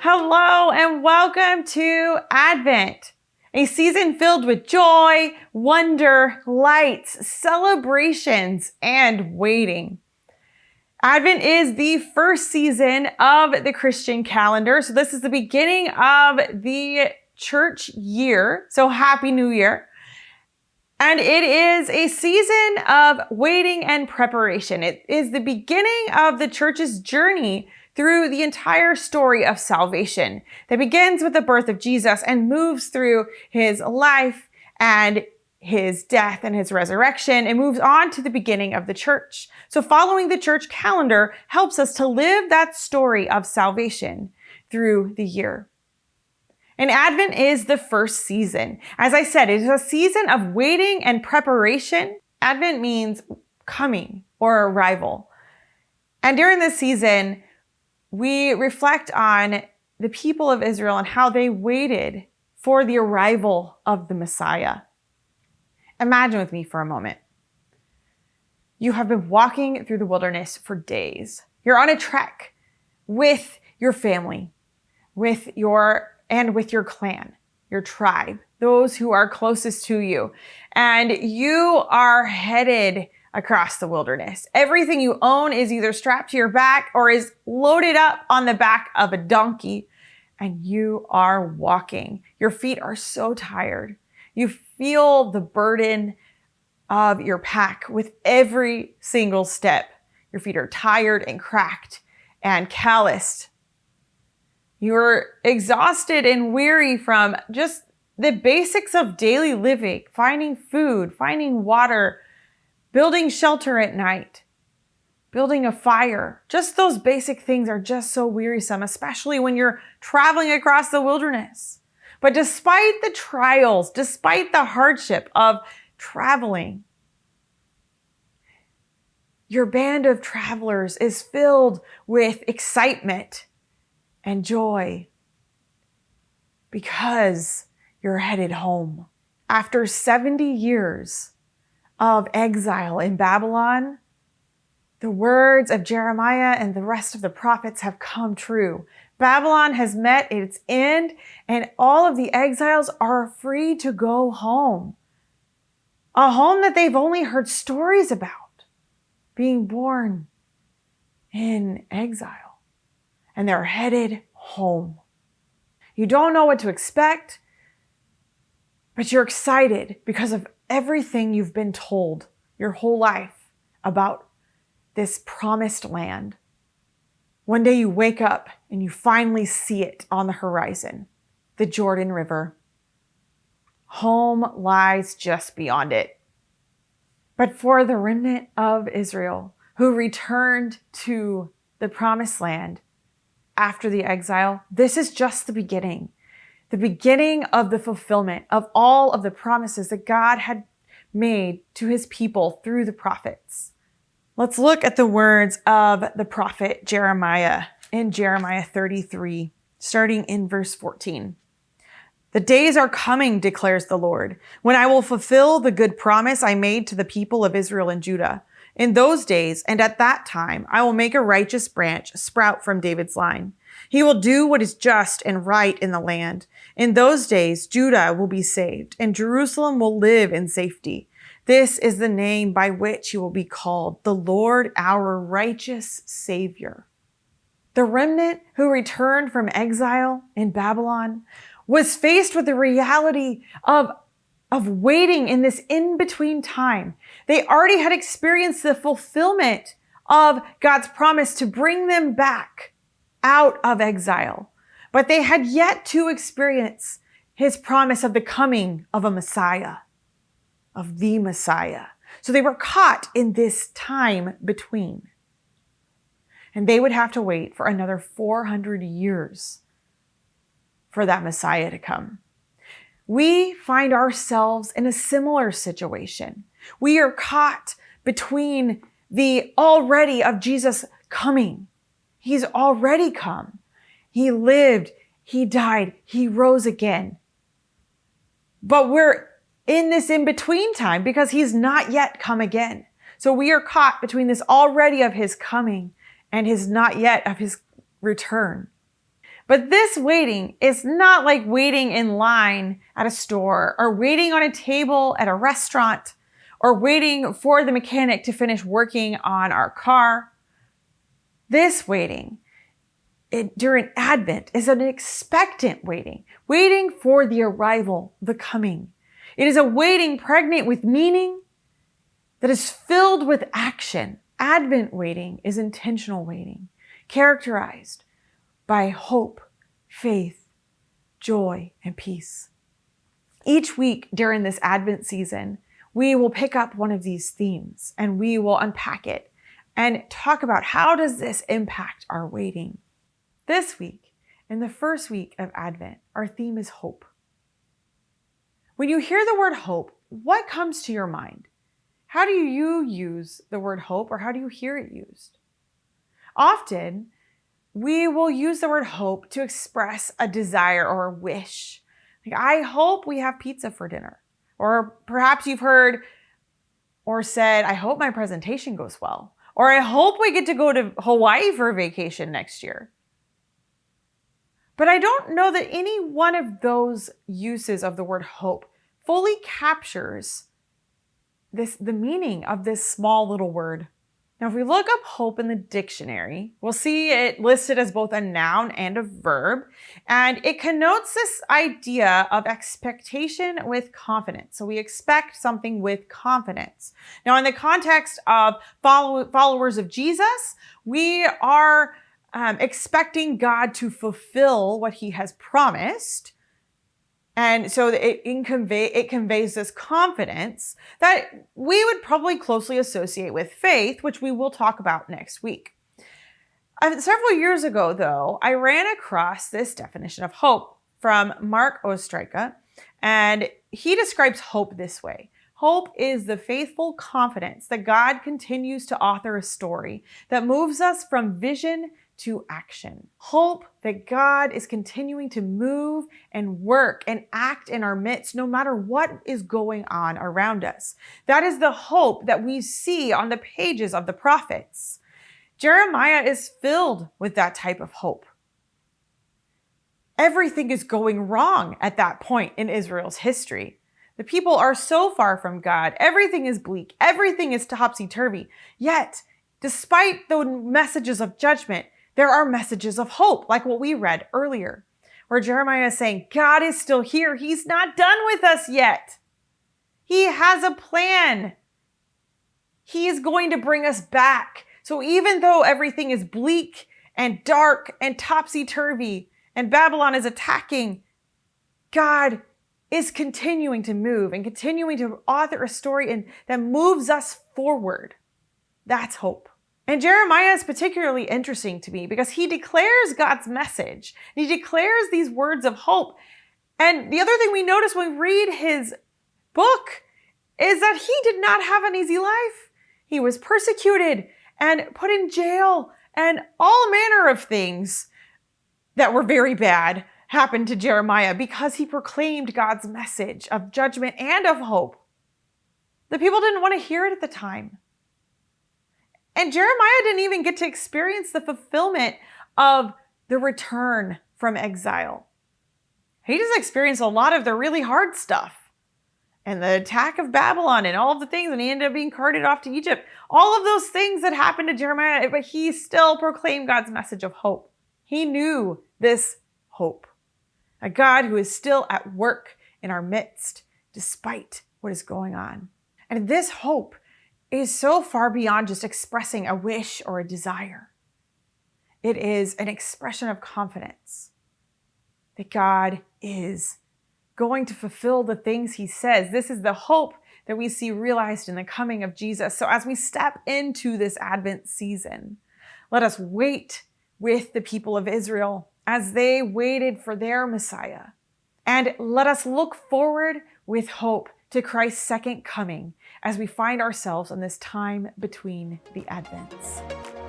Hello and welcome to Advent, a season filled with joy, wonder, lights, celebrations, and waiting. Advent is the first season of the Christian calendar. So this is the beginning of the church year. So Happy New Year. And it is a season of waiting and preparation. It is the beginning of the church's journey through the entire story of salvation that begins with the birth of Jesus and moves through his life and his death and his resurrection and moves on to the beginning of the church. So following the church calendar helps us to live that story of salvation through the year. And Advent is the first season. As I said, it is a season of waiting and preparation. Advent means coming or arrival. And during this season, we reflect on the people of Israel and how they waited for the arrival of the Messiah. Imagine with me for a moment. You have been walking through the wilderness for days. You're on a trek with your family, with your clan, your tribe, those who are closest to you. And you are headed across the wilderness. Everything you own is either strapped to your back or is loaded up on the back of a donkey, and you are walking. Your feet are so tired. You feel the burden of your pack with every single step. Your feet are tired and cracked and calloused. You're exhausted and weary from just the basics of daily living, finding food, finding water, building shelter at night, building a fire. Just those basic things are just so wearisome, especially when you're traveling across the wilderness. But despite the trials, despite the hardship of traveling, your band of travelers is filled with excitement and joy because you're headed home. After 70 years of exile in Babylon, the words of Jeremiah and the rest of the prophets have come true. Babylon has met its end, and all of the exiles are free to go home. A home that they've only heard stories about, being born in exile. And they're headed home. You don't know what to expect, but you're excited because of everything you've been told your whole life about this promised land. One day you wake up and you finally see it on the horizon, the Jordan River. Home lies just beyond it. But for the remnant of Israel who returned to the promised land after the exile, this is just the beginning of the fulfillment of all of the promises that God had made to his people through the prophets. Let's look at the words of the prophet Jeremiah in Jeremiah 33, starting in verse 14. The days are coming, declares the Lord, when I will fulfill the good promise I made to the people of Israel and Judah. In those days and at that time, I will make a righteous branch sprout from David's line. He will do what is just and right in the land. In those days, Judah will be saved, and Jerusalem will live in safety. This is the name by which he will be called, the Lord our righteous Savior. The remnant who returned from exile in Babylon was faced with the reality of waiting in this in-between time. They already had experienced the fulfillment of God's promise to bring them back out of exile. But they had yet to experience his promise of the coming of a Messiah, of the Messiah. So they were caught in this time between. And they would have to wait for another 400 years for that Messiah to come. We find ourselves in a similar situation. We are caught between the already of Jesus coming. He's already come. He lived, he died, he rose again. But we're in this in-between time because he's not yet come again. So we are caught between this already of his coming and his not yet of his return. But this waiting is not like waiting in line at a store or waiting on a table at a restaurant or waiting for the mechanic to finish working on our car. This waiting during Advent is an expectant waiting, waiting for the arrival, the coming. It is a waiting pregnant with meaning that is filled with action. Advent waiting is intentional waiting, characterized by hope, faith, joy, and peace. Each week during this Advent season, we will pick up one of these themes and we will unpack it and talk about how does this impact our waiting. This week, in the first week of Advent, our theme is hope. When you hear the word hope, what comes to your mind? How do you use the word hope, or how do you hear it used? Often, we will use the word hope to express a desire or a wish. Like, I hope we have pizza for dinner. Or perhaps you've heard or said, I hope my presentation goes well. Or I hope we get to go to Hawaii for a vacation next year. But I don't know that any one of those uses of the word hope fully captures the meaning of this small little word. Now, if we look up hope in the dictionary, we'll see it listed as both a noun and a verb, and it connotes this idea of expectation with confidence. So we expect something with confidence. Now, in the context of followers of Jesus, we are expecting God to fulfill what he has promised. And so it conveys this confidence that we would probably closely associate with faith, which we will talk about next week. Several years ago, though, I ran across this definition of hope from Mark Ostreicher, and he describes hope this way. Hope is the faithful confidence that God continues to author a story that moves us from vision to action. Hope that God is continuing to move and work and act in our midst no matter what is going on around us. That is the hope that we see on the pages of the prophets. Jeremiah is filled with that type of hope. Everything is going wrong at that point in Israel's history. The people are so far from God. Everything is bleak. Everything is topsy-turvy. Yet, despite the messages of judgment, there are messages of hope, like what we read earlier, where Jeremiah is saying, God is still here. He's not done with us yet. He has a plan. He is going to bring us back. So even though everything is bleak and dark and topsy-turvy and Babylon is attacking, God is continuing to move and continuing to author a story that moves us forward. That's hope. And Jeremiah is particularly interesting to me because he declares God's message. He declares these words of hope. And the other thing we notice when we read his book is that he did not have an easy life. He was persecuted and put in jail, and all manner of things that were very bad happened to Jeremiah because he proclaimed God's message of judgment and of hope. The people didn't want to hear it at the time. And Jeremiah didn't even get to experience the fulfillment of the return from exile. He just experienced a lot of the really hard stuff and the attack of Babylon and all of the things, and he ended up being carted off to Egypt. All of those things that happened to Jeremiah, but he still proclaimed God's message of hope. He knew this hope, a God who is still at work in our midst despite what is going on. And this hope is so far beyond just expressing a wish or a desire. It is an expression of confidence that God is going to fulfill the things he says. This is the hope that we see realized in the coming of Jesus. So as we step into this Advent season, let us wait with the people of Israel as they waited for their Messiah. And let us look forward with hope to Christ's second coming as we find ourselves in this time between the Advents.